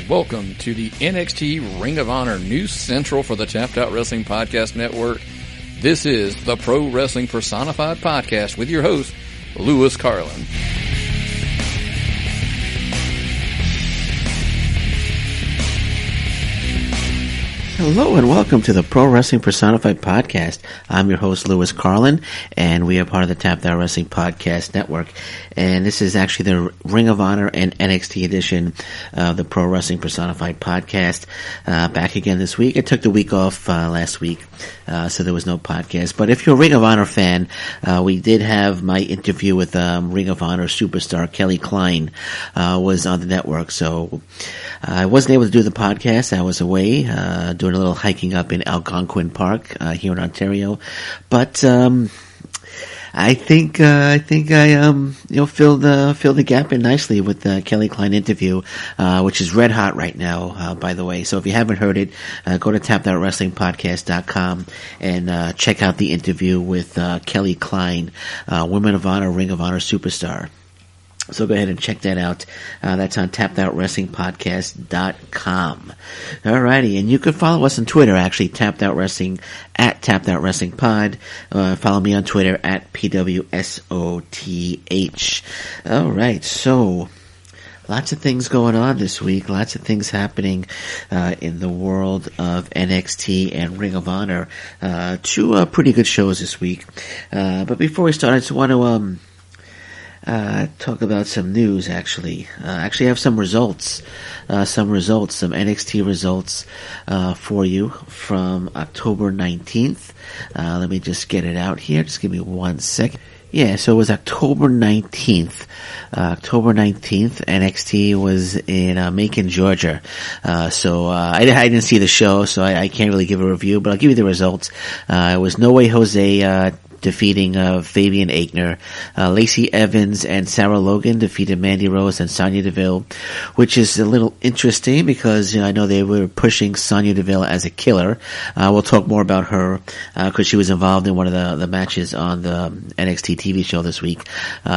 Welcome to the NXT Ring of Honor News Central for the Tapped Out Wrestling Podcast Network. This is the Pro Wrestling Personified Podcast with your host, Lewis Carlin. Hello and welcome to the Pro Wrestling Personified Podcast. I'm your host, Lewis Carlin, and we are part of the Tapped Out Wrestling Podcast Network. And this is actually the Ring of Honor and NXT edition of the Pro Wrestling Personified Podcast. Back again this week. I took the week off last week, so there was no podcast. But if you're a Ring of Honor fan, we did have my interview with Ring of Honor superstar Kelly Klein was on the network. So I wasn't able to do the podcast. I was away doing a little hiking up in Algonquin Park here in Ontario, but I think I filled the gap in nicely with the Kelly Klein interview, which is red hot right now, by the way. So if you haven't heard it, go to tappedOutWrestlingPodcast.com and check out the interview with Kelly Klein, Women of Honor, Ring of Honor superstar. So go ahead and check that out. That's on tappedOutWrestlingPodcast.com. Alrighty, and you can follow us on Twitter, actually, Tapped Out Wrestling, at Tapped Out Wrestling Pod. Follow me on Twitter, at PWSOTH. Alright, so lots of things going on this week. Lots of things happening in the world of NXT and Ring of Honor. Two pretty good shows this week. But before we start, I just want to talk about some news, actually. Actually, I have some results, some NXT results, for you from October 19th. Let me just get it out here. Just give me 1 second. Yeah, so it was October 19th. NXT was in Macon, Georgia. So I didn't see the show, so I can't really give a review, but I'll give you the results. It was No Way Jose defeating Fabian Aichner. Lacey Evans and Sarah Logan defeated Mandy Rose and Sonya Deville, which is a little interesting because I know they were pushing Sonya Deville as a killer. We'll talk more about her because she was involved in one of the matches on the NXT TV show this week.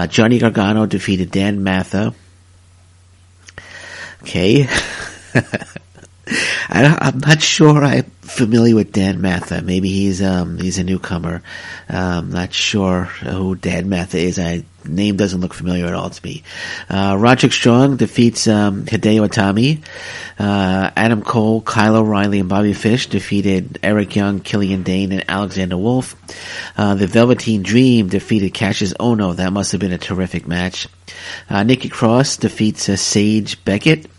Johnny Gargano defeated Dan Matha. Okay. I'm not sure I'm familiar with Dan Matha. Maybe he's a newcomer. Not sure who Dan Matha is. Name doesn't look familiar at all to me. Roderick Strong defeats Hideo Itami. Adam Cole, Kyle O'Reilly, and Bobby Fish defeated Eric Young, Killian Dane, and Alexander Wolf. The Velveteen Dream defeated Cassius Ohno. That must have been a terrific match. Nikki Cross defeats Sage Beckett.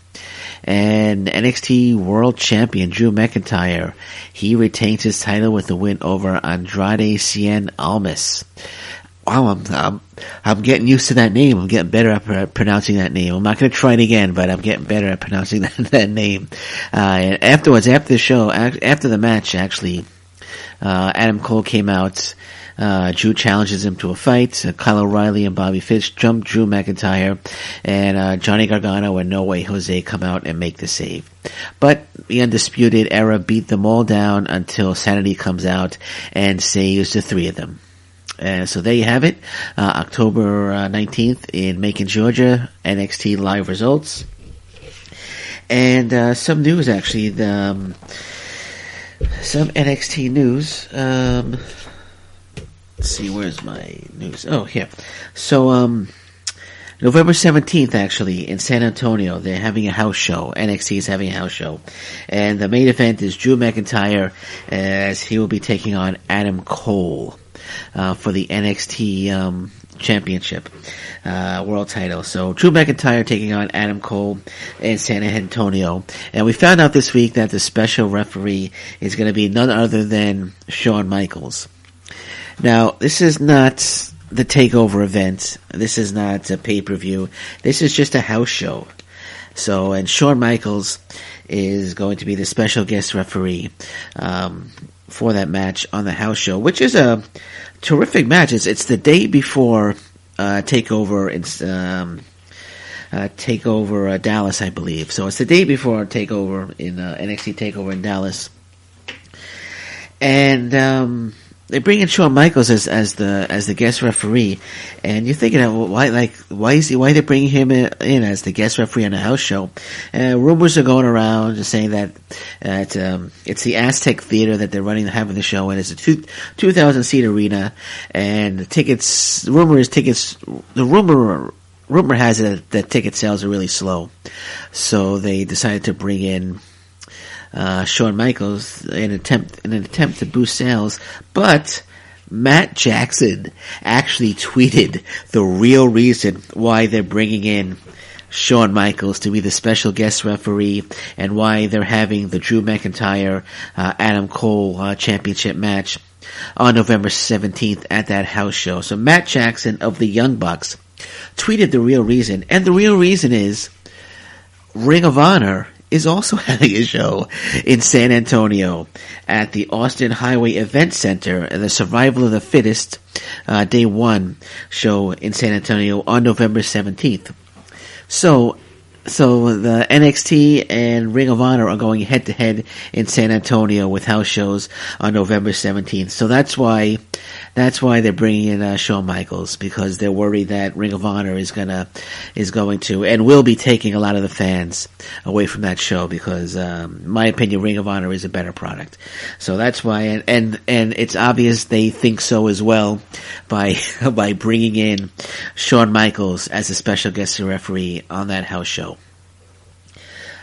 And NXT World Champion Drew McIntyre, he retains his title with the win over Andrade Cien Almas. Wow, I'm getting used to that name. I'm getting better at pronouncing that name. I'm not going to try it again, but I'm getting better at pronouncing that name. And afterwards, after the show, after the match, actually, Adam Cole came out. Drew challenges him to a fight. Kyle O'Reilly and Bobby Fish jump Drew McIntyre, and Johnny Gargano and No Way Jose come out and make the save. But the Undisputed Era beat them all down until Sanity comes out and saves the three of them. So there you have it. October 19th in Macon, Georgia, NXT live results. And some news, actually. Some NXT news. Let's see, where's my news? Oh, here. So, November 17th, actually, in San Antonio, they're having a house show. NXT is having a house show. And the main event is Drew McIntyre, as he will be taking on Adam Cole, for the NXT, championship, world title. So, Drew McIntyre taking on Adam Cole in San Antonio. And we found out this week that the special referee is going to be none other than Shawn Michaels. Now, this is not the takeover event. This is not a pay-per-view. This is just a house show. So, and Shawn Michaels is going to be the special guest referee for that match on the house show, which is a terrific match. It's the day before Takeover. It's Takeover Dallas, I believe. So it's the day before Takeover in NXT Takeover in Dallas, and they bring in Shawn Michaels as the guest referee, and you're thinking, why they're bringing him in as the guest referee on a house show? Rumors are going around just saying that it's the Aztec Theater that they're having the show in. It's a 2,000 seat arena, and the rumor has it that ticket sales are really slow, so they decided to bring in Shawn Michaels in an attempt to boost sales, but Matt Jackson actually tweeted the real reason why they're bringing in Shawn Michaels to be the special guest referee and why they're having the Drew McIntyre Adam Cole championship match on November 17th at that house show. So Matt Jackson of the Young Bucks tweeted the real reason, and the real reason is Ring of Honor is also having a show in San Antonio at the Austin Highway Event Center, the Survival of the Fittest Day 1 show in San Antonio on November 17th. So the NXT and Ring of Honor are going head to head in San Antonio with house shows on November 17th. So that's why they're bringing in Shawn Michaels, because they're worried that Ring of Honor is going to and will be taking a lot of the fans away from that show, because in my opinion, Ring of Honor is a better product. So that's why, and it's obvious they think so as well by bringing in Shawn Michaels as a special guest referee on that house show.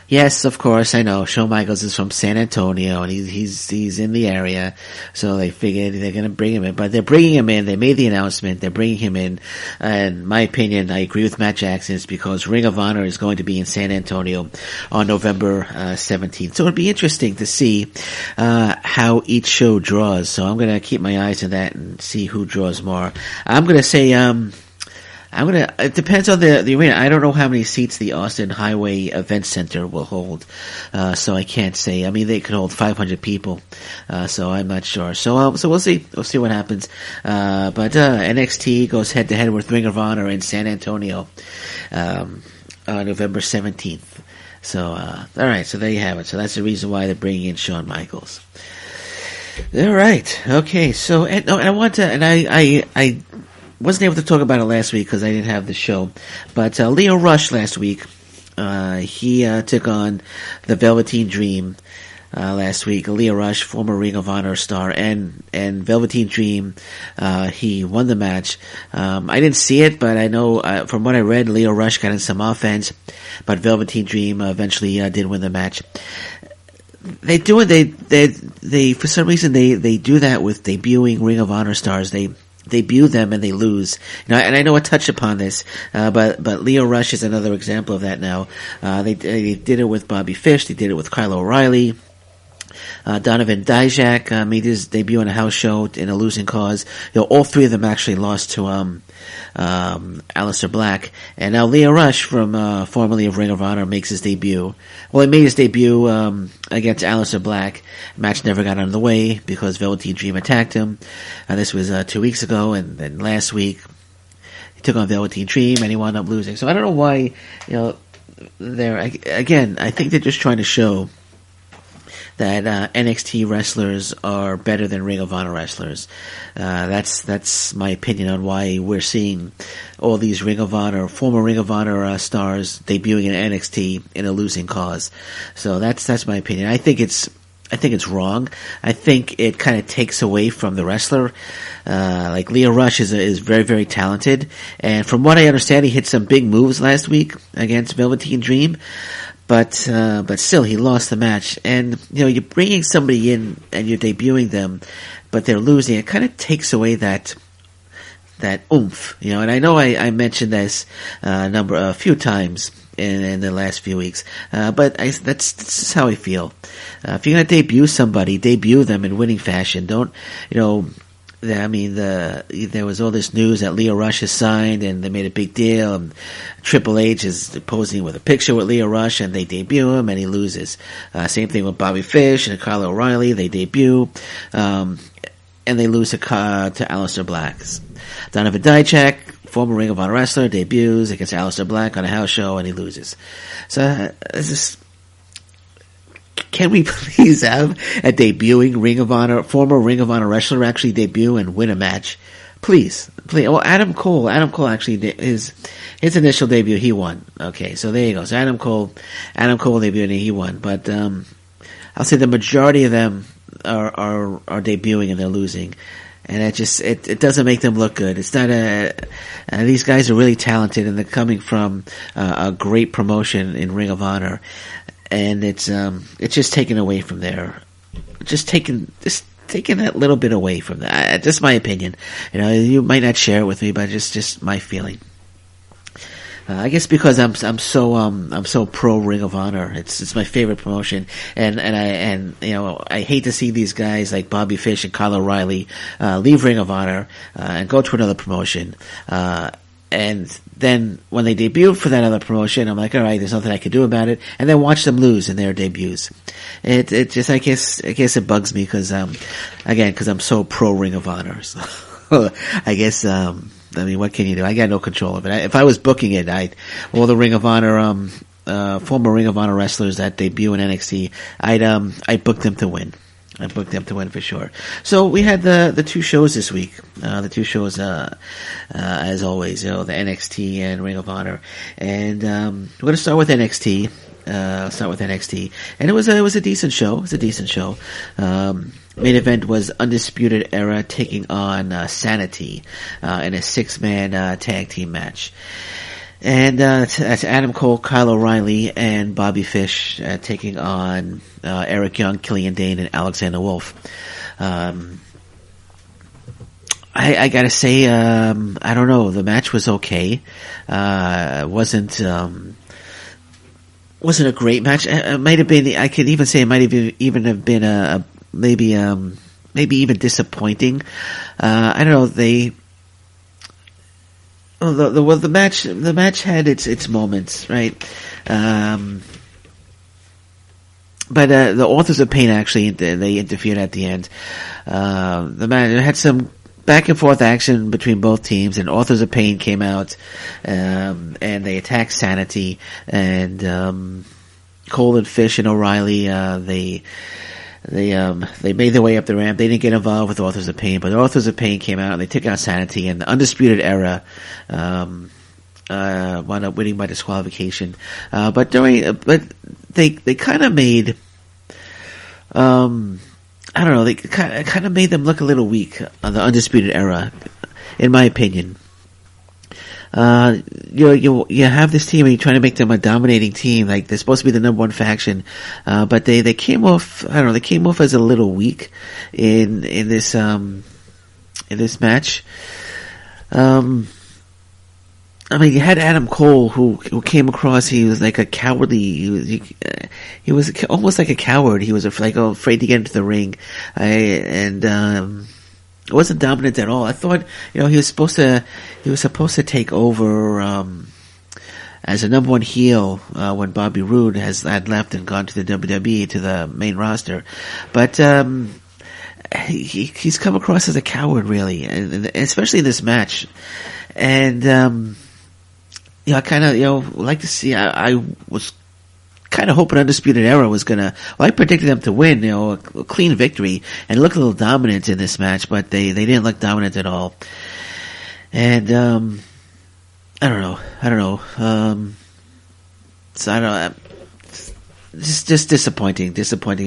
Yes, of course, I know. Shawn Michaels is from San Antonio, and he's in the area, so they figured they're going to bring him in. But they're bringing him in. They made the announcement. They're bringing him in. And in my opinion, I agree with Matt Jackson. It's because Ring of Honor is going to be in San Antonio on November 17th. So it'll be interesting to see how each show draws. So I'm going to keep my eyes on that and see who draws more. I'm going to say it depends on the arena. I don't know how many seats the Austin Highway Event Center will hold, so I can't say. I mean, they could hold 500 people, so I'm not sure. So we'll see. We'll see what happens. But NXT goes head to head with Ring of Honor in San Antonio, on November 17th. So, alright, so there you have it. So that's the reason why they're bringing in Shawn Michaels. Alright, okay, so, I wasn't able to talk about it last week because I didn't have the show, but Leo Rush last week, he took on the Velveteen Dream last week. Leo Rush, former Ring of Honor star, and Velveteen Dream, he won the match. I didn't see it, but I know from what I read, Leo Rush got in some offense, but Velveteen Dream eventually did win the match. They for some reason they do that with debuting Ring of Honor stars. They debut them and they lose. And I know I touched upon this, but Leo Rush is another example of that now. They did it with Bobby Fish. They did it with Kyle O'Reilly. Donovan Dijak made his debut on a house show in a losing cause. All three of them actually lost to Aleister Black, and now Leo Rush from formerly of Ring of Honor makes his debut. Well, he made his debut against Aleister Black. Match never got out of the way because Velveteen Dream attacked him. This was 2 weeks ago, and then last week he took on Velveteen Dream and he wound up losing. So I don't know why. I think they're just trying to show that NXT wrestlers are better than Ring of Honor wrestlers. That's my opinion on why we're seeing all these former Ring of Honor stars debuting in NXT in a losing cause. So that's my opinion. I think it's wrong. I think it kind of takes away from the wrestler. Like Leo Rush is very, very talented, and from what I understand, he hit some big moves last week against Velveteen Dream. But still, he lost the match. And, you're bringing somebody in and you're debuting them, but they're losing. It kind of takes away that oomph, and I know I mentioned this, a few times in the last few weeks. But that's how I feel. If you're going to debut somebody, debut them in winning fashion. Don't, there was all this news that Leo Rush is signed, and they made a big deal. And Triple H is posing with a picture with Leo Rush, and they debut him, and he loses. Same thing with Bobby Fish and Kyle O'Reilly. They debut, and they lose to Aleister Black. Donovan Dijak, former Ring of Honor wrestler, debuts against Aleister Black on a house show, and he loses. So can we please have a debuting former Ring of Honor wrestler actually debut and win a match? Please. Well, Adam Cole actually, his initial debut, he won. Okay, so there you go. So Adam Cole debuted and he won. But, I'll say the majority of them are debuting and they're losing. And it doesn't make them look good. It's not these guys are really talented and they're coming from a great promotion in Ring of Honor. And it's just taken away from there. Just taking that little bit away from that. Just my opinion. You know, you might not share it with me, but just my feeling. I guess because I'm so pro Ring of Honor. It's my favorite promotion, and I hate to see these guys like Bobby Fish and Kyle O'Reilly leave Ring of Honor and go to another promotion. And then when they debut for that other promotion, I'm like, all right, there's nothing I can do about it. And then watch them lose in their debuts. It just, I guess it bugs me because I'm so pro Ring of Honor. So I guess, I mean, what can you do? I got no control of it. If I was booking it, all the Ring of Honor, former Ring of Honor wrestlers that debut in NXT, I'd book them to win. I booked them to win for sure. So we had the two shows this week. The two shows, as always, the NXT and Ring of Honor. And we're going to start with NXT. And it was a decent show. Main event was Undisputed Era taking on Sanity in a 6-man tag team match. And that's Adam Cole, Kyle O'Reilly, and Bobby Fish taking on Eric Young, Killian Dane, and Alexander Wolf. I gotta say, I don't know. The match was okay. Wasn't a great match. It might have been. I could even say it might have even have been maybe even disappointing. I don't know. The match had its moments, right? But the Authors of Pain actually, they interfered at the end. The match had some back and forth action between both teams, and Authors of Pain came out, and they attacked Sanity, and Cole and Fish and O'Reilly, they made their way up the ramp. They didn't get involved with Authors of Pain, but the Authors of Pain came out and they took out Sanity, and the Undisputed Era wound up winning by disqualification. But they kind of made, I don't know, they kind of made them look a little weak on the Undisputed Era, in my opinion. You have this team and you're trying to make them a dominating team, like they're supposed to be the number one faction, but they came off, I don't know, they came off as a little weak in this match. I mean, you had Adam Cole who came across, he was like a cowardly, he was almost like a coward. He was afraid to get into the ring, it wasn't dominant at all. I thought, he was supposed to take over, as a number one heel, when Bobby Roode had left and gone to the WWE, to the main roster. But, he's come across as a coward, really, and especially in this match. And, I kind of, like to see, I was kind of hoping Undisputed Era was I predicted them to win, a clean victory and look a little dominant in this match, but they didn't look dominant at all. And, I don't know. So I don't know. Just disappointing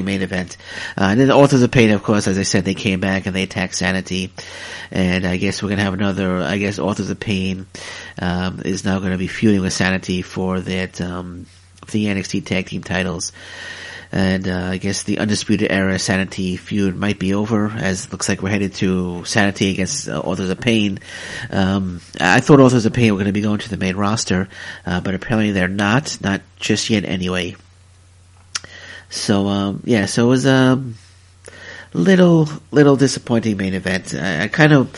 main event. And then the Authors of Pain, of course, as I said, they came back and they attacked Sanity. And I guess we're gonna have another, Authors of Pain, is now gonna be feuding with Sanity for that, the NXT tag team titles. And I guess the Undisputed Era Sanity feud might be over, as it looks like we're headed to Sanity against Authors of Pain. I thought Authors of Pain were going to be going to the main roster, but apparently they're not just yet anyway. So so it was little disappointing main event. I kind of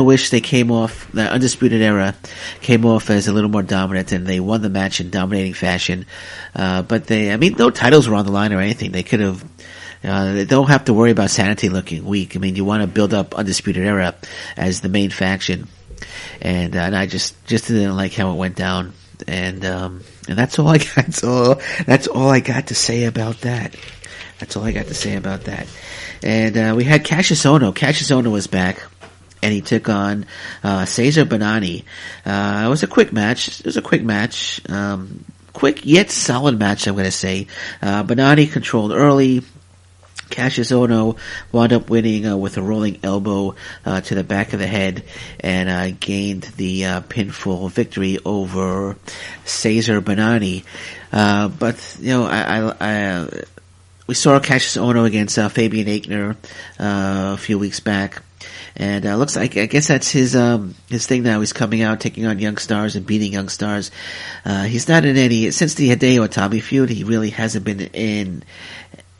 wish they the Undisputed Era came off as a little more dominant and they won the match in dominating fashion. But no titles were on the line or anything. They could have, they don't have to worry about Sanity looking weak. I mean, you want to build up Undisputed Era as the main faction. And I just didn't like how it went down. And that's all I got. That's all I got to say about that. That's all I got to say about that. And we had Cassius Ohno. Cassius Ohno was back, and he took on Cesar Bonani. It was a quick match. Quick yet solid match, I'm going to say. Bonani controlled early. Cassius Ohno wound up winning with a rolling elbow to the back of the head, and gained the pinfall victory over Cesar Bonani. But you know, we saw Cassius Ohno against Fabian Aichner a few weeks back, and looks like, I guess that's his thing now. He's coming out, taking on young stars and beating young stars. He's not in any, since the Hideo Itami feud, he really hasn't been in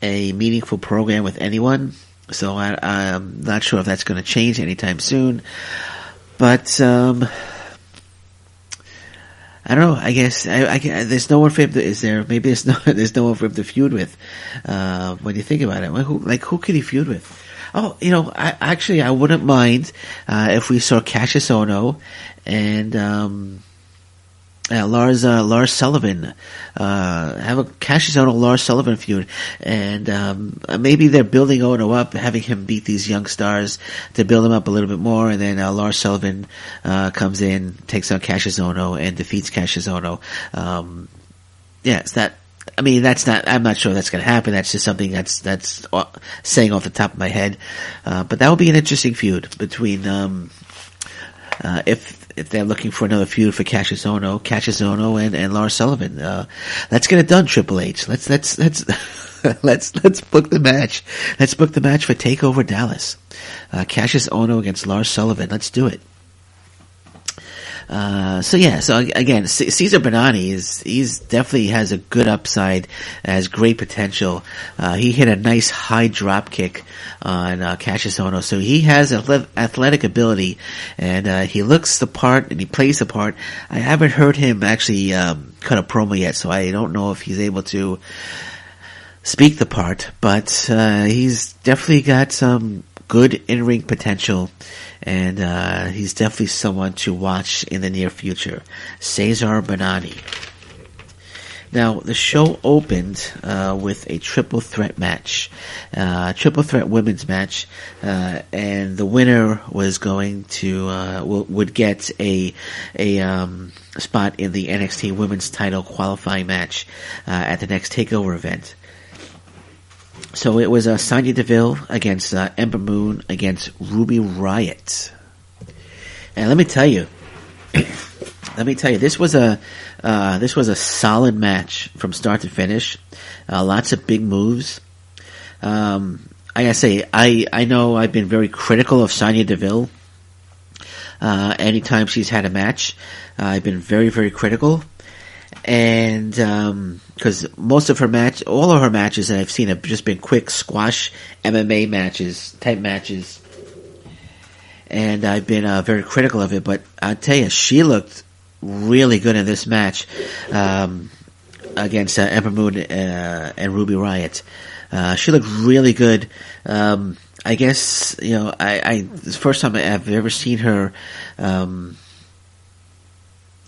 a meaningful program with anyone, so I'm not sure if that's going to change anytime soon. But I don't know. I guess there's no one for him to. Is there? Maybe there's no one for him to feud with. When you think about it, who could he feud with? Oh, you know, I wouldn't mind if we saw Cassius Ohno and Lars Sullivan, have a Cassius Ohno Lars Sullivan feud, and maybe they're building Ohno up, having him beat these young stars to build him up a little bit more, and then Lars Sullivan comes in, takes on Cassius Ohno, and defeats Cassius Ohno. I'm not sure that's going to happen. That's just something that's saying off the top of my head. But that would be an interesting feud between if they're looking for another feud for Cassius Ohno and Lars Sullivan. Let's get it done, Triple H. Let's book the match. Let's book the match for TakeOver Dallas. Cassius Ohno against Lars Sullivan. Let's do it. So again, Cesar Bonani he's definitely has a good upside, has great potential. He hit a nice high drop kick on Cassius Ohno, so he has athletic ability, and he looks the part and he plays the part. I haven't heard him actually cut a promo yet, so I don't know if he's able to speak the part, but he's definitely got some good in-ring potential, and he's definitely someone to watch in the near future. Cesar Bonani. Now, the show opened with a triple threat match, triple threat women's match, and the winner was going to would get a spot in the NXT Women's Title qualifying match at the next TakeOver event. So it was Sonya Deville against Ember Moon against Ruby Riott. And let me tell you, this was a solid match from start to finish. Lots of big moves. I gotta say, I know I've been very critical of Sonya Deville. Anytime she's had a match, I've been very, very critical. And because all of her matches that I've seen have just been quick squash MMA type matches, and I've been very critical of it. But I'll tell you, she looked really good in this match against Ember Moon and Ruby Riott. She looked really good. I guess it's the first time I've ever seen her.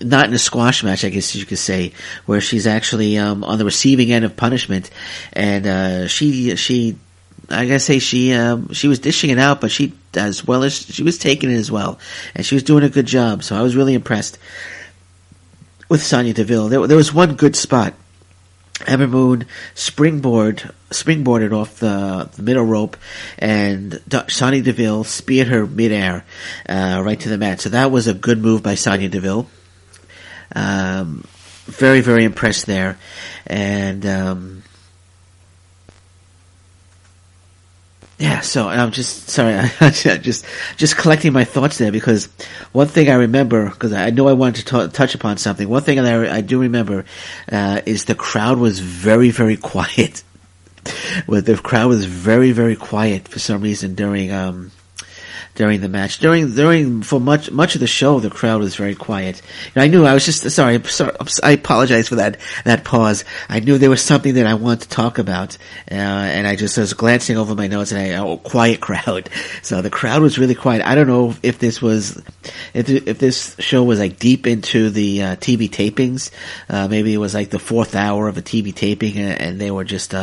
Not in a squash match, I guess you could say, where she's actually on the receiving end of punishment, and she was dishing it out, but she was taking it as well, and she was doing a good job. So I was really impressed with Sonya Deville. There was one good spot. Ember Moon springboarded off the middle rope, and Sonya Deville speared her midair right to the mat. So that was a good move by Sonya Deville. Very, very impressed there. And, so I'm just, sorry, just collecting my thoughts there, because one thing I remember, because I know I wanted to touch upon something, one thing that I do remember, is the crowd was very, very quiet. The crowd was very, very quiet for some reason during during the match. For much of the show, the crowd was very quiet. And I knew I was just sorry. I apologize for that pause. I knew there was something that I wanted to talk about, and I just was glancing over my notes, and quiet crowd. So the crowd was really quiet. I don't know if this show was like deep into the TV tapings. Maybe it was like the fourth hour of a TV taping, and they were just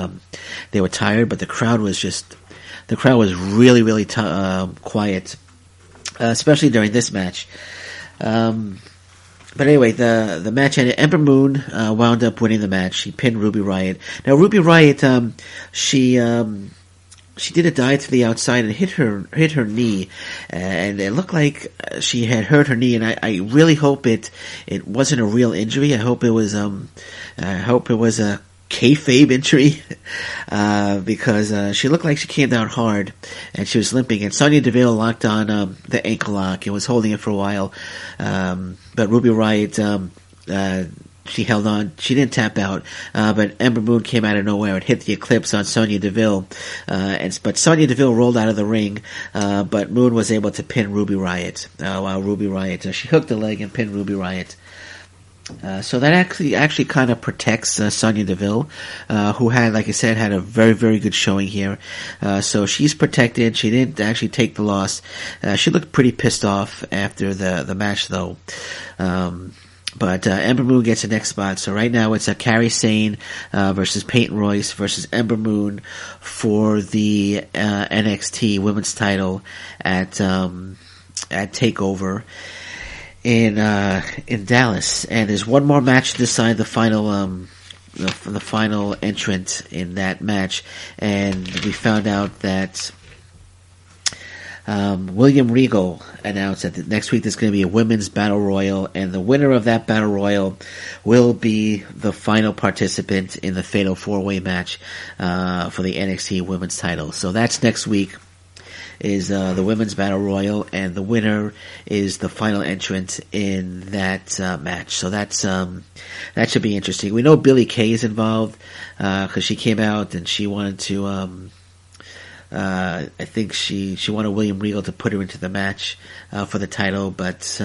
they were tired. But the crowd was really, really quiet, especially during this match. But anyway, the match ended. Ember Moon wound up winning the match. She pinned Ruby Riott. Now, Ruby Riott, she did a dive to the outside and hit her knee, and it looked like she had hurt her knee. And I really hope it wasn't a real injury. I hope it was a kayfabe injury, because she looked like she came down hard and she was limping, and Sonya Deville locked on the ankle lock and was holding it for a while, but Ruby Riott, she held on. She didn't tap out, but Ember Moon came out of nowhere and hit the Eclipse on Sonya Deville, but Sonya Deville rolled out of the ring, but Moon was able to pin Ruby Riott, while Ruby Riott, she hooked the leg and pinned Ruby Riott. So that actually kind of protects Sonya Deville, who had a very, very good showing here. So she's protected. She didn't actually take the loss. She looked pretty pissed off after the match, though. But Ember Moon gets the next spot. So right now it's Kairi Sane versus Peyton Royce versus Ember Moon for the NXT Women's Title at TakeOver in Dallas, and there's one more match to decide the final entrant in that match, and we found out that William Regal announced that next week there's going to be a women's battle royal, and the winner of that battle royal will be the final participant in the Fatal 4-Way match for the NXT Women's Title. So that's next week. Is the women's battle royal, and the winner is the final entrant in that match. So that should be interesting. We know Billie Kay is involved because she came out and she wanted to. I think she wanted William Regal to put her into the match for the title, but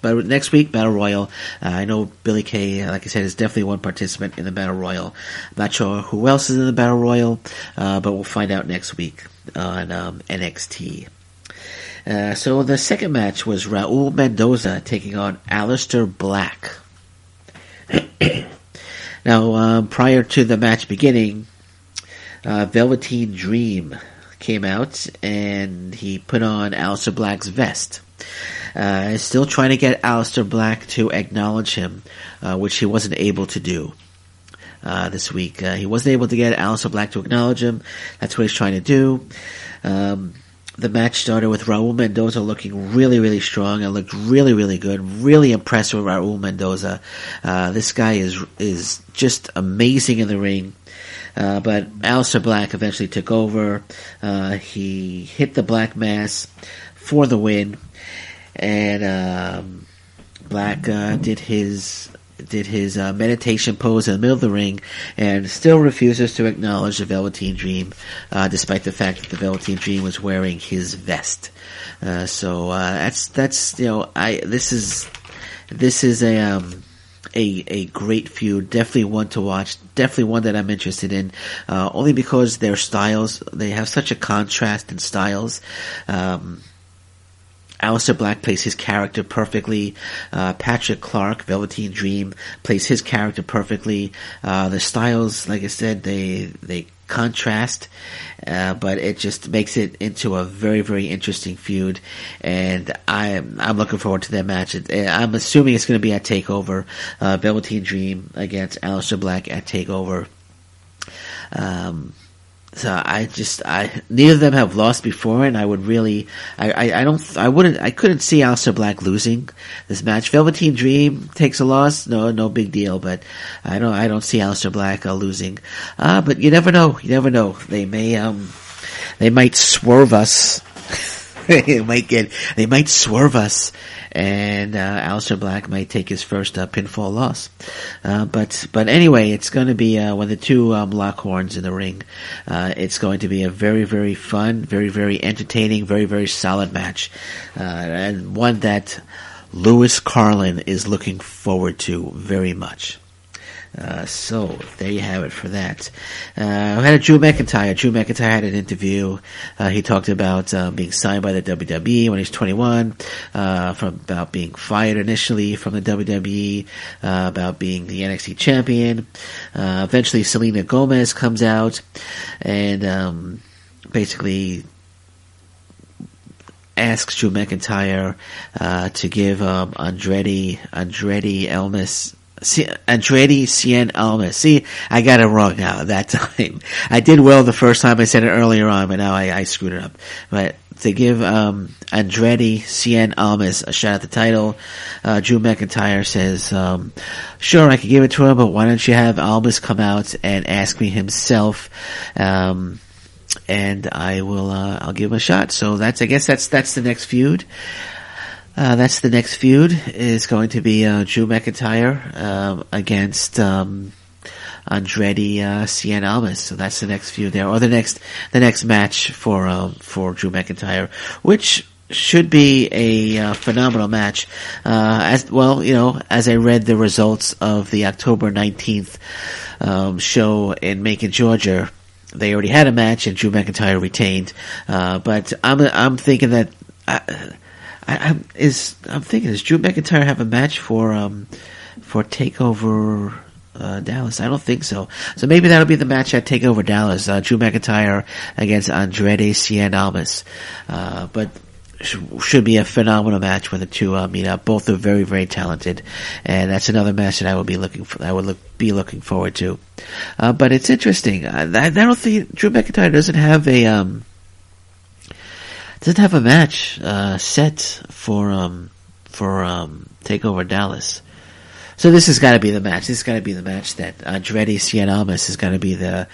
next week, Battle Royal, I know Billie Kay, like I said, is definitely one participant in the Battle Royal. I'm not sure who else is in the Battle Royal, but we'll find out next week on NXT. So the second match was Raul Mendoza taking on Aleister Black. Now, prior to the match beginning, Velveteen Dream came out and he put on Aleister Black's vest. Still trying to get Aleister Black to acknowledge him, which he wasn't able to do this week. He wasn't able to get Aleister Black to acknowledge him. That's what he's trying to do. The match started with Raul Mendoza looking really, really strong. It looked really, really good. Really impressed with Raul Mendoza. This guy is just amazing in the ring. But Aleister Black eventually took over. He hit the Black Mass for the win. And Black did his meditation pose in the middle of the ring, and still refuses to acknowledge the Velveteen Dream, despite the fact that the Velveteen Dream was wearing his vest. So that's this is a great feud, definitely one to watch, definitely one that I'm interested in, only because their styles, they have such a contrast in styles. Aleister Black plays his character perfectly. Patrick Clark, Velveteen Dream, plays his character perfectly. The styles, like I said, they contrast, but it just makes it into a very, very interesting feud, and I'm looking forward to that match. I'm assuming it's going to be at TakeOver. Velveteen Dream against Aleister Black at TakeOver. So neither of them have lost before, and I would really, I couldn't see Aleister Black losing this match. Velveteen Dream takes a loss, no big deal, but I don't see Aleister Black losing. But you never know. They might swerve us They might swerve us, and Aleister Black might take his first pinfall loss. But anyway, it's going to be when the two lock horns in the ring. It's going to be a very, very fun, very, very entertaining, very, very solid match, and one that Lewis Carlin is looking forward to very much. So there you have it for that. We had Drew McIntyre. Drew McIntyre had an interview. He talked about being signed by the WWE when he's 21, about being fired initially from the WWE, about being the NXT champion. Eventually Selena Gomez comes out and basically asks Drew McIntyre to give Andrade Cien Almas. See, I got it wrong now that time. I did well the first time I said it earlier on, but now I screwed it up. But to give Andrade Cien Almas a shot at the title, Drew McIntyre says, sure, I could give it to him, but why don't you have Almas come out and ask me himself, and I'll give him a shot. So I guess that's the next feud. That's the next feud is going to be Drew McIntyre against Andrade Cien Almas. So that's the next feud there, or the next match for Drew McIntyre, which should be a phenomenal match. As well, as I read the results of the October 19th show in Macon, Georgia, they already had a match and Drew McIntyre retained. But I'm thinking that. I'm thinking, does Drew McIntyre have a match for TakeOver Dallas? I don't think so. So maybe that'll be the match at TakeOver Dallas. Drew McIntyre against Andrade Cien Almas. But should be a phenomenal match when the two meet up. Both are very, very talented, and that's another match that I would be looking forward to. But it's interesting. I don't think Drew McIntyre doesn't have a match set for TakeOver Dallas. So this has got to be the match. This has got to be the match that Andrade Cien Almas is going to be the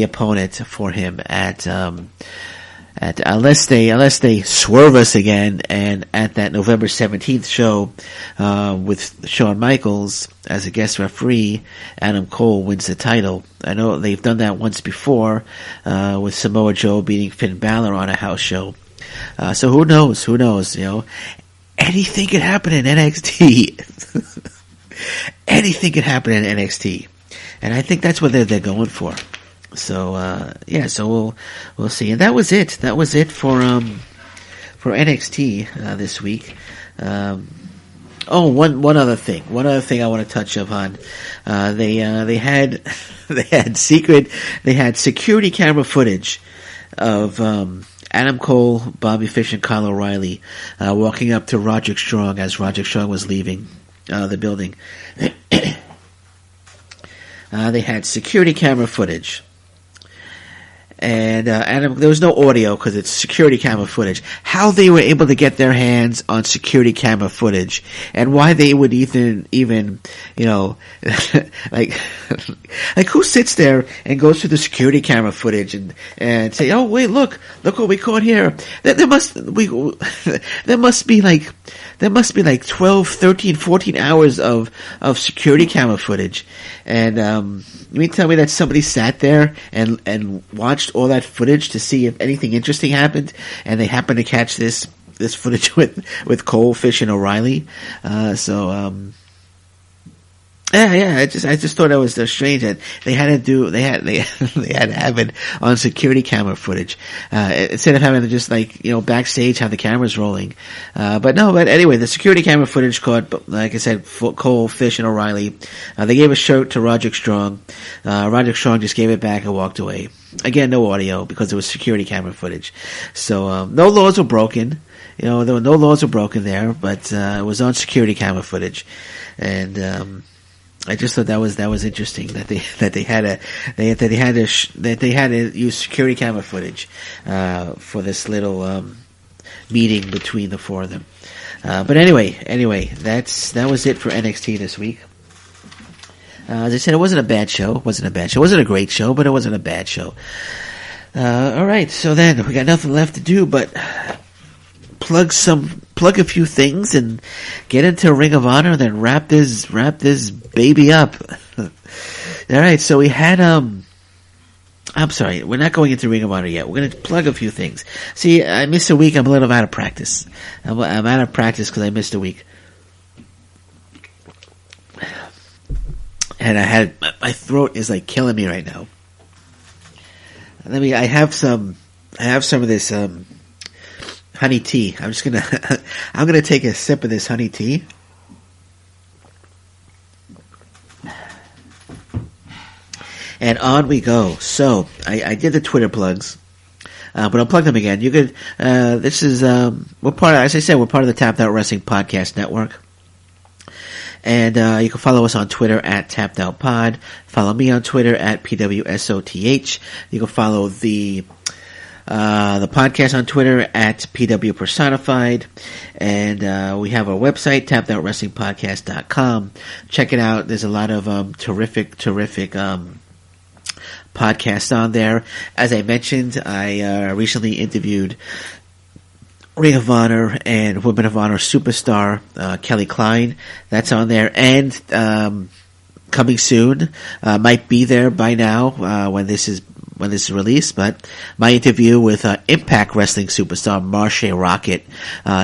opponent for him at unless they swerve us again, and at that November 17th show with Shawn Michaels as a guest referee, Adam Cole wins the title. I know they've done that once before with Samoa Joe beating Finn Balor on a house show. So who knows, anything could happen in NXT. Anything could happen in NXT. And I think that's what they're going for. So, so we'll see. And that was it. That was it for NXT, this week. One other thing I want to touch upon. They had security camera footage of, Adam Cole, Bobby Fish, and Kyle O'Reilly walking up to Roderick Strong as Roderick Strong was leaving the building. They had security camera footage. And Adam, there was no audio because it's security camera footage. How they were able to get their hands on security camera footage, and why they would even like who sits there and goes through the security camera footage and say, oh wait, look what we caught here. There must be like 12, 13, 14 hours of security camera footage. And you mean tell me that somebody sat there and watched all that footage to see if anything interesting happened, and they happened to catch this footage with Cole, Fish, and O'Reilly? I just thought that was strange that they had to have it on security camera footage, instead of having to just backstage have the cameras rolling. But anyway, the security camera footage caught, like I said, Cole, Fish, and O'Reilly. They gave a shirt to Roderick Strong. Roderick Strong just gave it back and walked away. Again, no audio because it was security camera footage. So, no laws were broken. There were no laws were broken there, but, it was on security camera footage. And, I just thought that was interesting that they had to use security camera footage for this little meeting between the four of them. But anyway, that was it for NXT this week. As I said, it wasn't a bad show. It wasn't a great show, but it wasn't a bad show. All right, so then we got nothing left to do but plug a few things and get into Ring of Honor, then wrap this baby up. All right, so we had I'm sorry, we're not going into Ring of Honor yet. We're going to plug a few things. See, I missed a week. I'm a little out of practice. I'm out of practice because I missed a week. And my throat is like killing me right now. I have some of this honey tea. I'm gonna take a sip of this honey tea. And on we go. So, I did the Twitter plugs, but I'll plug them again. You could, this is, we're part of, as I said, we're part of the Tapped Out Wrestling Podcast Network. And, you can follow us on Twitter at Tapped Out Pod. Follow me on Twitter at PWSOTH. You can follow the podcast on Twitter at PW Personified, and we have our website, tappedOutWrestlingPodcast.com. Check it out. There's a lot of terrific podcasts on there. As I mentioned, I recently interviewed Ring of Honor and Women of Honor superstar Kelly Klein. That's on there, and coming soon, might be there by now when this is released, but my interview with Impact Wrestling superstar Marsha Rockett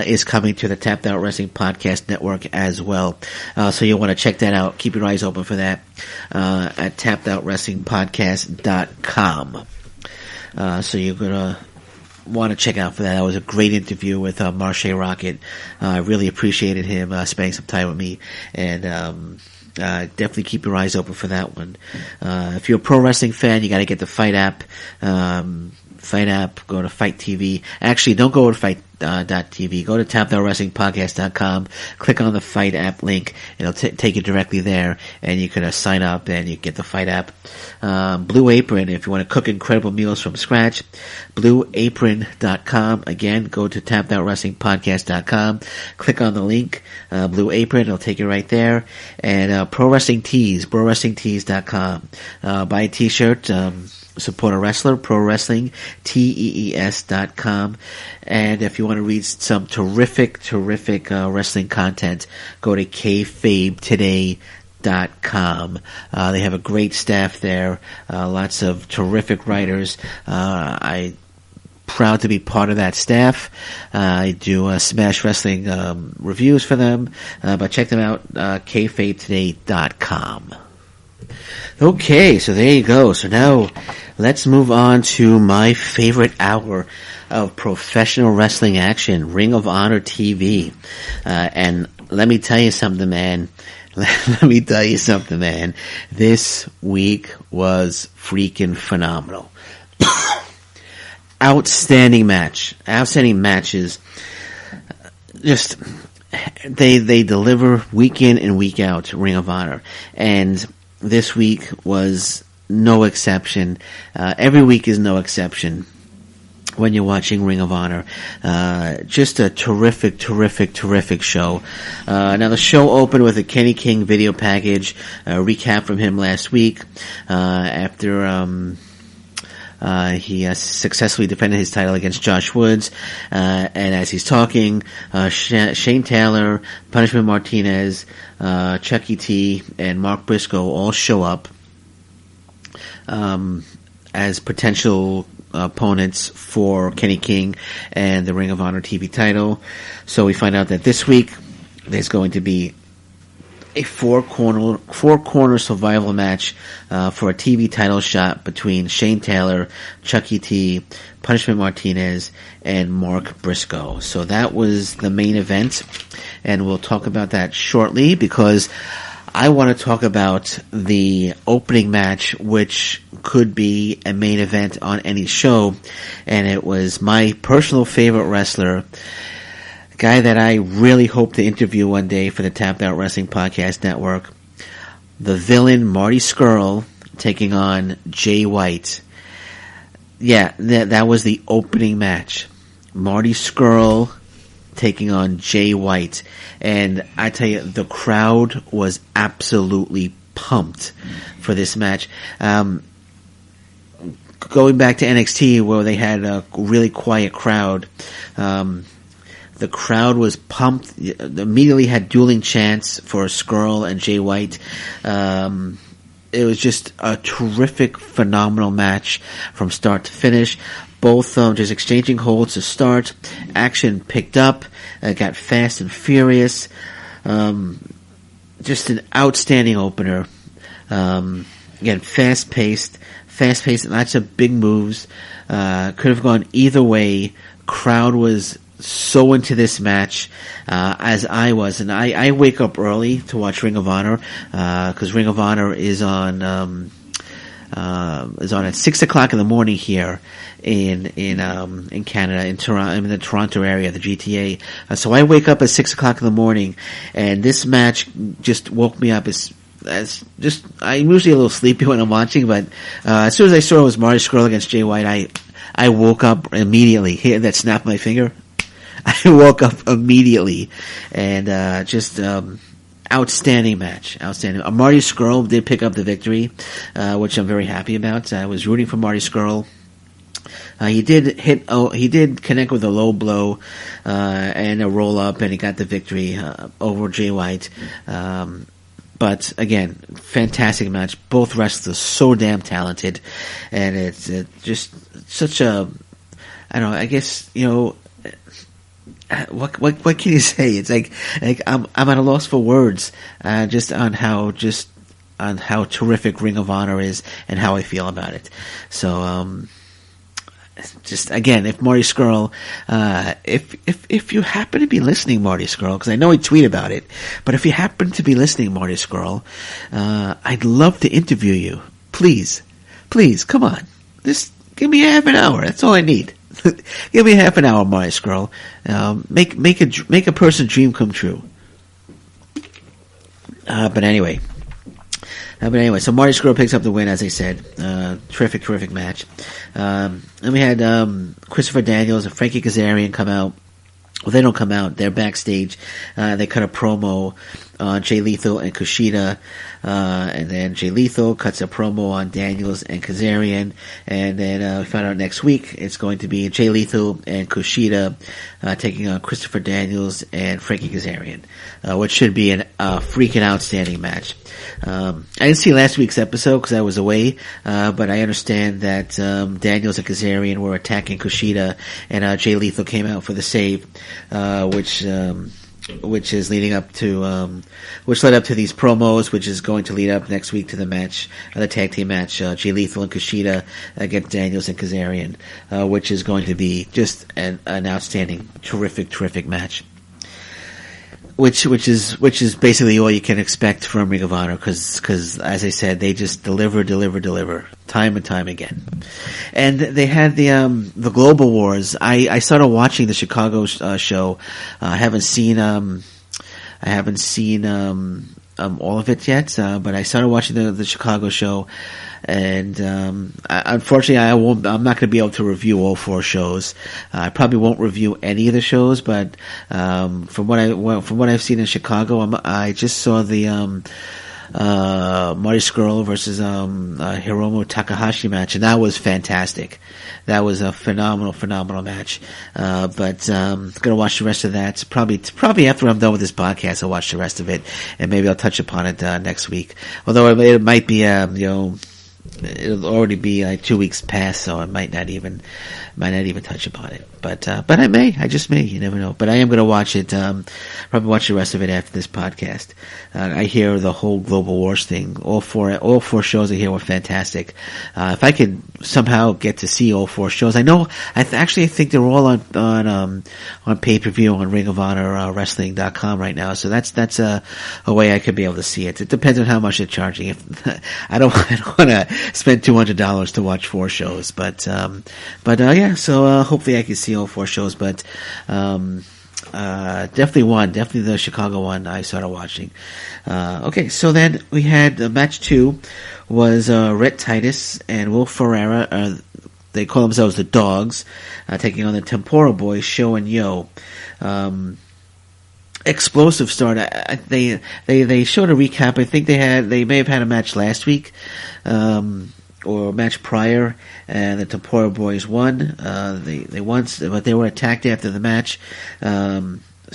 is coming to the Tapped Out Wrestling Podcast Network as well. So you'll want to check that out. Keep your eyes open for that at tappedOutWrestlingPodcast.com. So you're going to want to check out for that. That was a great interview with Marsha Rockett. I really appreciated him spending some time with me, and definitely keep your eyes open for that one. If you're a pro wrestling fan, you got to get the Fight app. Fight app, go to Fight TV. Actually, don't go to Fight.tv. Go to tappedOutWrestlingPodcast.com. Click on the Fight app link. It'll take you directly there, and you can sign up and you get the Fight app. Blue Apron, if you want to cook incredible meals from scratch, BlueApron.com. Again, go to tappedOutWrestlingPodcast.com. Click on the link, Blue Apron. It'll take you right there. And Pro Wrestling Tees, ProWrestlingTees.com. Buy a t-shirt. Support a wrestler, Pro Wrestling, TEES.com. And if you want to read some terrific wrestling content, go to kayfabetoday.com. They have a great staff there, lots of terrific writers. I'm proud to be part of that staff. I do Smash Wrestling reviews for them, but check them out, kayfabetoday.com. Okay, so there you go. So now let's move on to my favorite hour of professional wrestling action, Ring of Honor TV. And let me tell you something, man. This week was freaking phenomenal. Outstanding matches. Just, they deliver week in and week out, Ring of Honor. And this week was no exception. Every week is no exception when you're watching Ring of Honor. Just a terrific show. Now the show opened with a Kenny King video package, recap from him last week, after he successfully defended his title against Josh Woods, and as he's talking, Shane Taylor, Punishment Martinez, Chucky T, and Mark Briscoe all show up as potential opponents for Kenny King and the Ring of Honor TV title. So we find out that this week there's going to be a four corner survival match for a TV title shot between Shane Taylor, Chucky T, Punishment Martinez, and Mark Briscoe. So that was the main event, and we'll talk about that shortly because I want to talk about the opening match, which could be a main event on any show, and it was my personal favorite wrestler, guy that I really hope to interview one day for the Tapped Out Wrestling Podcast Network, the villain Marty Scurll taking on Jay White. Yeah, that was the opening match. Marty Scurll taking on Jay White. And I tell you, the crowd was absolutely pumped for this match. Going back to NXT where they had a really quiet crowd, The crowd was pumped. Immediately had dueling chants for Scurll and Jay White. It was just a terrific, phenomenal match from start to finish. Both just exchanging holds to start. Action picked up. Got fast and furious. Just an outstanding opener. Again, fast-paced, lots of big moves. Could have gone either way. Crowd was so into this match, as I was, and I wake up early to watch Ring of Honor, cause Ring of Honor is on at 6 o'clock in the morning here in Canada, in Toronto. I'm in the Toronto area, the GTA. So I wake up at 6 o'clock in the morning, and this match just woke me up I'm usually a little sleepy when I'm watching, but, as soon as I saw it was Marty Scurll against Jay White, I woke up immediately. Hear that snap my finger? I woke up immediately, and outstanding match, outstanding. Marty Scurll did pick up the victory, which I'm very happy about. I was rooting for Marty Scurll. He did connect with a low blow and a roll up, and he got the victory over Jay White. But again, fantastic match. Both wrestlers so damn talented, and it's just such a, I don't know. I guess what can you say? It's like I'm at a loss for words, just on how terrific Ring of Honor is and how I feel about it. So, just again, if Marty Scurll, if you happen to be listening, Marty Scurll, because I know he tweeted about it, but if you happen to be listening, Marty Scurll, I'd love to interview you. Please, come on, just give me half an hour. That's all I need. Give me half an hour, Marty Scurll. Make a person's dream come true. But anyway, so Marty Scurll picks up the win, as I said. Terrific match. And we had Christopher Daniels and Frankie Kazarian come out. Well, they don't come out. They're backstage. They cut a promo on Jay Lethal and Kushida. And then Jay Lethal cuts a promo on Daniels and Kazarian. And then we find out next week it's going to be Jay Lethal and Kushida taking on Christopher Daniels and Frankie Kazarian, which should be a freaking outstanding match. I didn't see last week's episode because I was away, but I understand that Daniels and Kazarian were attacking Kushida, and Jay Lethal came out for the save, which is leading up to, which led up to these promos, which is going to lead up next week to the match, the tag team match, Jay Lethal and Kushida against Daniels and Kazarian, which is going to be just an outstanding, terrific match. Which is basically all you can expect from Ring of Honor, because as I said, they just deliver time and time again. And they had the Global Wars. I started watching the Chicago show. I haven't seen all of it yet, but I started watching the Chicago show. And unfortunately, I'm not going to be able to review all 4 shows. I probably won't review any of the shows, but from what I've seen in Chicago, I just saw the Marty Scurll versus Hiromu Takahashi match, and that was fantastic. That was a phenomenal match. But gonna watch the rest of that. Probably after I'm done with this podcast, I'll watch the rest of it, and maybe I'll touch upon it next week. Although it might be it'll already be like 2 weeks past, so I might not even touch upon it. But I just may, you never know. But I am going to watch it, probably watch the rest of it after this podcast. I hear the whole Global Wars thing. All four shows I hear were fantastic. If I could somehow get to see all 4 shows, I think they're all on pay-per-view on Ring of Honor, Wrestling.com right now. So that's a way I could be able to see it. It depends on how much they're charging. If I don't want to spend $200 to watch 4 shows, but yeah, so hopefully I can see all 4 shows, but definitely the Chicago one I started watching. Okay, so then we had match 2 was Rhett Titus and Will Ferreira, they call themselves the Dogs, taking on the Tempora Boys, Show and Yo. Explosive start. They showed a recap. I think they may have had a match last week. or match prior, and the Tempura Boys won. They won, but they were attacked after the match,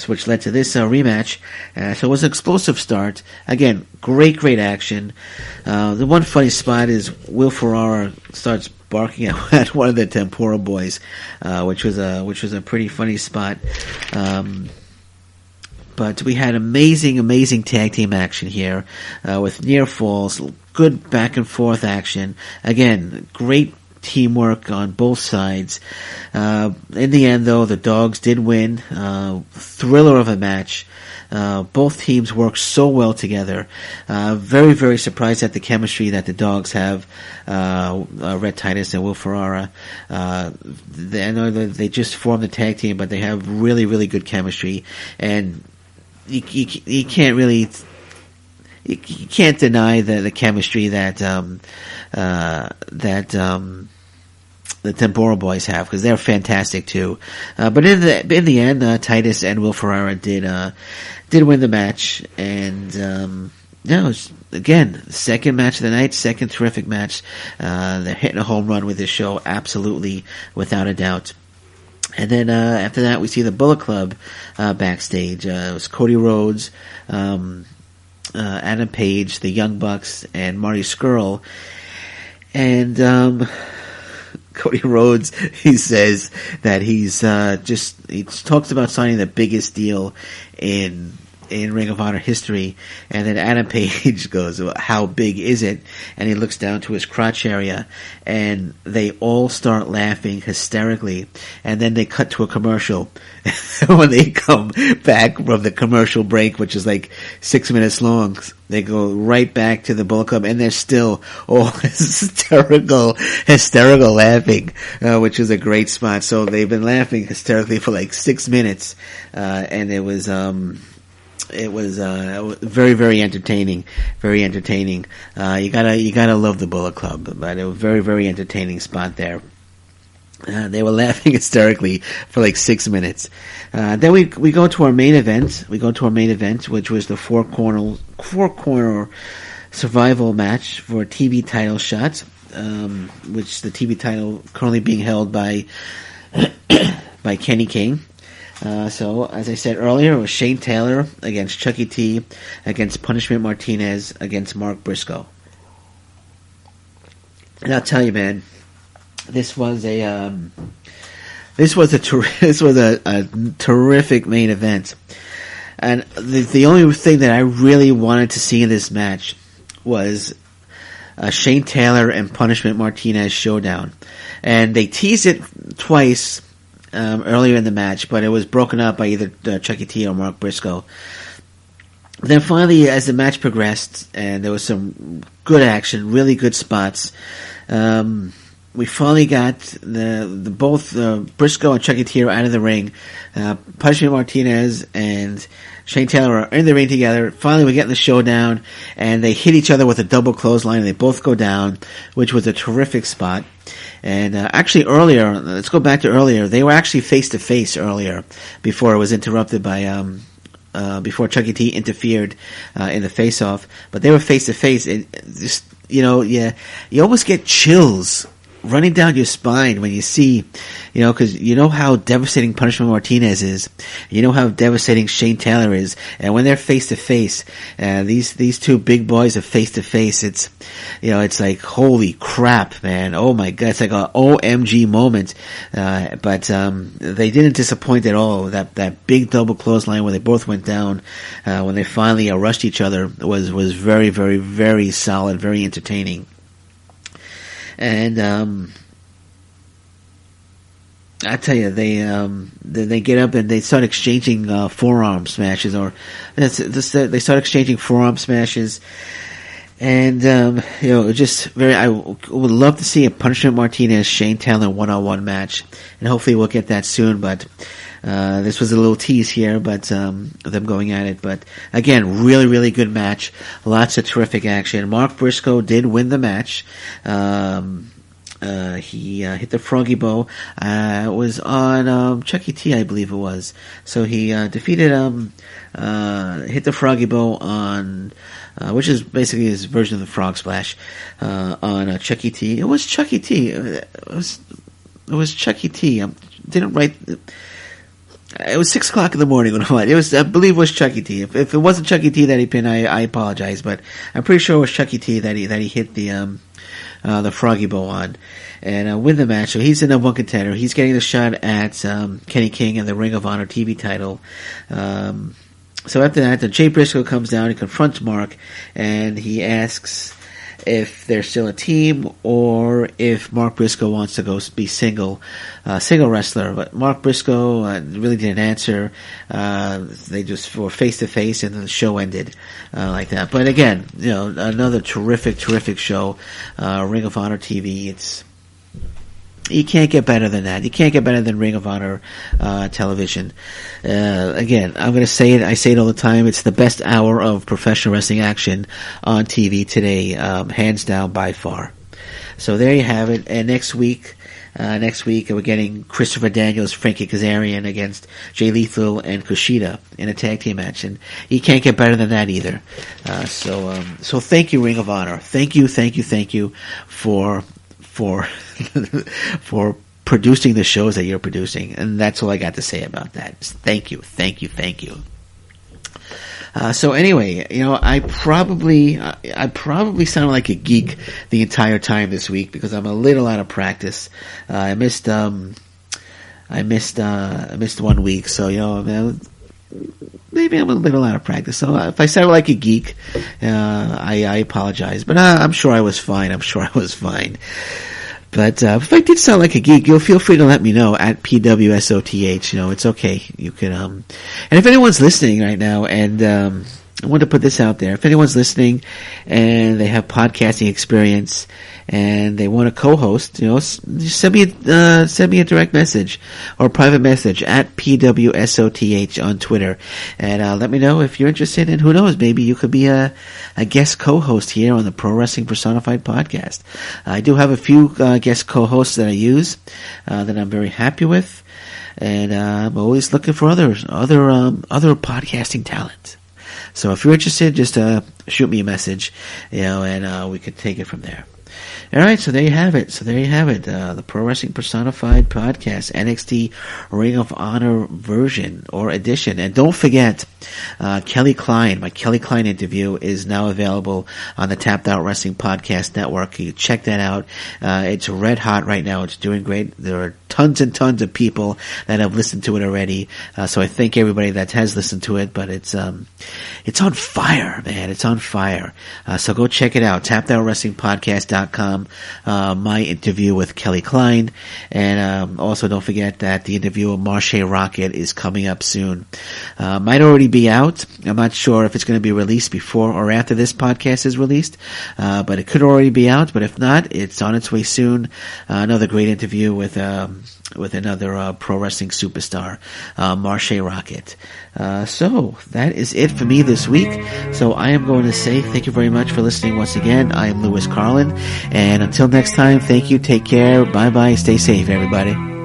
which led to this rematch. So it was an explosive start. Again, great action. The one funny spot is Will Ferrara starts barking at one of the Tempura Boys, which was a pretty funny spot. But we had amazing tag team action here, with near falls, good back and forth action. Again, great teamwork on both sides. In the end, though, the Dogs did win. Thriller of a match. Both teams worked so well together. Very surprised at the chemistry that the Dogs have. Red Titus and Will Ferrara. I know that they just formed a tag team, but they have really good chemistry. And you can't really, you can't deny the chemistry that the Tempura Boys have, because they're fantastic too. But in the end, Titus and Will Ferrara did win the match, and it was, again, second match of the night, second terrific match. They're hitting a home run with this show, absolutely, without a doubt. And then after that, we see the Bullet Club backstage. It was Cody Rhodes, Adam Page, the Young Bucks, and Marty Scurll. And Cody Rhodes, he says that he talks about signing the biggest deal in Ring of Honor history, and then Adam Page goes, "How big is it?" And he looks down to his crotch area, and they all start laughing hysterically, and then they cut to a commercial. When they come back from the commercial break, which is like 6 minutes long, they go right back to the Bullet Club, and they're still all hysterical laughing, which is a great spot. So they've been laughing hysterically for like 6 minutes, and it was very entertaining. Very entertaining. You gotta love the Bullet Club, but it was very entertaining spot there. They were laughing hysterically for like 6 minutes. Then we go to our main event. Which was the four corner survival match for a TV title shot. Which the TV title currently being held by Kenny King. So, as I said earlier, it was Shane Taylor against Chucky T, against Punishment Martinez, against Mark Briscoe. And I'll tell you, man, this was a terrific main event. And the only thing that I really wanted to see in this match was Shane Taylor and Punishment Martinez showdown. And they teased it twice earlier in the match, but it was broken up by either Chucky T or Mark Briscoe. Then finally, as the match progressed, and there was some good action, really good spots, we finally got both Briscoe and Chucky T are out of the ring. Punishment Martinez and Shane Taylor are in the ring together. Finally, we get in the showdown, and they hit each other with a double clothesline, and they both go down, which was a terrific spot. And actually earlier, let's go back to earlier, they were actually face-to-face earlier, before it was interrupted by, before Chucky T interfered in the face-off. But they were face-to-face, and just, you almost get chills running down your spine when you see, because you know how devastating Punishment Martinez is, you know how devastating Shane Taylor is, and when they're face to face, these two big boys are face to face, it's like, holy crap, man, oh my god, it's like a OMG moment, but they didn't disappoint at all. That big double clothesline where they both went down, when they finally rushed each other was very, very, very solid, very entertaining. And I tell you, they get up and they start exchanging forearm smashes, they start exchanging forearm smashes, and just very. I would love to see a Punishment Martinez Shane Taylor 1-on-1 match, and hopefully we'll get that soon. But this was a little tease here, but them going at it. But again, really, really good match. Lots of terrific action. Mark Briscoe did win the match. He hit the froggy bow. It was on Chucky T, I believe it was. So he defeated hit the froggy bow on which is basically his version of the Frog Splash, on Chuck E. T. It was Chuck E. T. It was Chuck E. T. I didn't write. It was 6 o'clock in the morning when it was. I believe it was Chuck E. T. If it wasn't Chuck E. T. that he pinned, I apologize, but I'm pretty sure it was Chuck E. T. that he hit the Froggy Bow on, and win the match. So he's the number one contender. He's getting the shot at Kenny King and the Ring of Honor TV title. So after that, Jay Briscoe comes down, he confronts Mark, and he asks if they're still a team or if Mark Briscoe wants to go be single wrestler. But Mark Briscoe really didn't answer. They just were face to face, and then the show ended like that. But again, another terrific show. Ring of Honor TV. You can't get better than that. You can't get better than Ring of Honor television. Again, I'm going to say it. I say it all the time. It's the best hour of professional wrestling action on TV today, hands down by far. So there you have it. And next week we're getting Christopher Daniels, Frankie Kazarian against Jay Lethal and Kushida in a tag team match, and you can't get better than that either. So thank you, Ring of Honor. Thank you for producing the shows that you're producing, and that's all I got to say about that. Thank you. So anyway, I probably sound like a geek the entire time this week because I'm a little out of practice. I missed 1 week, so maybe I'm a little out of practice. So if I sound like a geek, I apologize. But I'm sure I was fine. But if I did sound like a geek, you'll feel free to let me know at PWSOTH. It's okay. You can, and if anyone's listening right now, and I want to put this out there, if anyone's listening and they have podcasting experience and they want to co-host, just send me a direct message or a private message at PWSOTH on Twitter, and let me know if you're interested. And who knows, maybe you could be a guest co-host here on the Pro Wrestling Personified Podcast. I do have a few guest co-hosts that I use that I'm very happy with, and I'm always looking for other podcasting talent. So if you're interested, just shoot me a message, and we could take it from there. All right, so there you have it. The Pro Wrestling Personified Podcast, NXT Ring of Honor version or edition. And don't forget, Kelly Klein, my Kelly Klein interview is now available on the Tapped Out Wrestling Podcast Network. You can check that out. It's red hot right now. It's doing great. There are tons and tons of people that have listened to it already. So I thank everybody that has listened to it, but it's on fire, man. It's on fire. So go check it out. TappedOutWrestlingPodcast.com. My interview with Kelly Klein, and also don't forget that the interview with Marche Rocket is coming up soon. Might already be out. I'm not sure if it's going to be released before or after this podcast is released, but it could already be out. But if not, it's on its way soon. Another great interview with another pro wrestling superstar, Marche Rocket. So that is it for me this week. So I am going to say thank you very much for listening once again. I am Louis Carlin, and until next time, thank you, take care, bye-bye, stay safe, everybody.